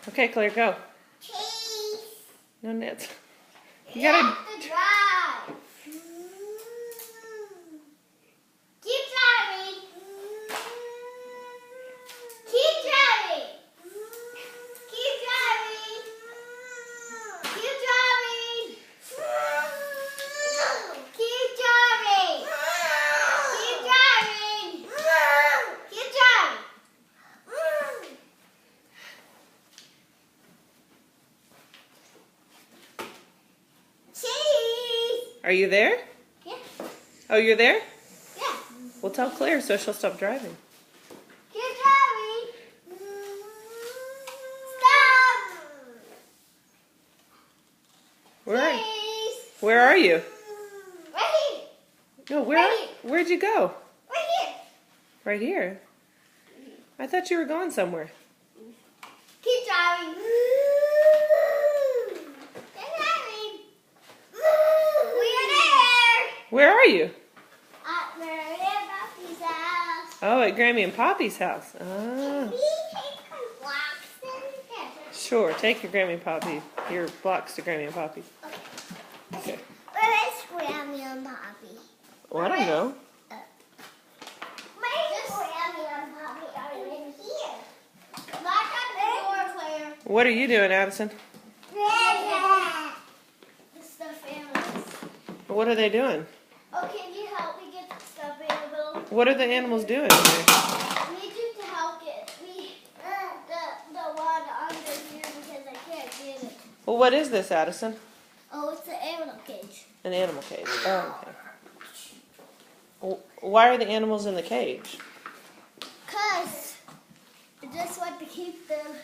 Okay, Claire, go. Cheese. No nets. You You gotta. have to drive. Keep driving. Keep driving. Keep driving. Keep driving. Keep driving. Keep driving. Keep driving. Cheese. Are you there? Yeah. Oh, you're there? Yeah. Well, tell Claire so she'll stop driving. Keep driving. Stop. Where are you? Right here. No, Right. where'd you go? Right here. Right here. I thought you were going somewhere. Keep driving. Keep driving. We are there. Where are you? At Mary and Buffy's house. Oh, at Grammy and Poppy's house. Can Oh. we take some blocks in here? Sure, take your Grammy and Poppy, your blocks to Grammy and Poppy. Okay. Where is Grammy and Poppy? Well, I don't know. Where's Grammy and Poppy? Are in here? Lock up the door, Claire. What are you doing, Addison? The stuffed animals. What are they doing? Oh, can you help me get the stuffed animal? What are the animals doing? I need you to help get me the one under here because I can't get it. Well, what is this, Addison? Oh, it's the animal cage. An animal cage. Oh, okay. Well, why are the animals in the cage? Because I just want to keep them.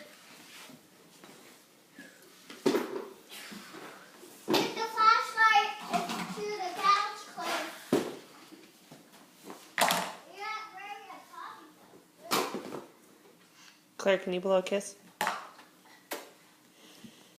Get the flashlight to the couch, Claire. You're not wearing a coffee cup. Claire, can you blow a kiss?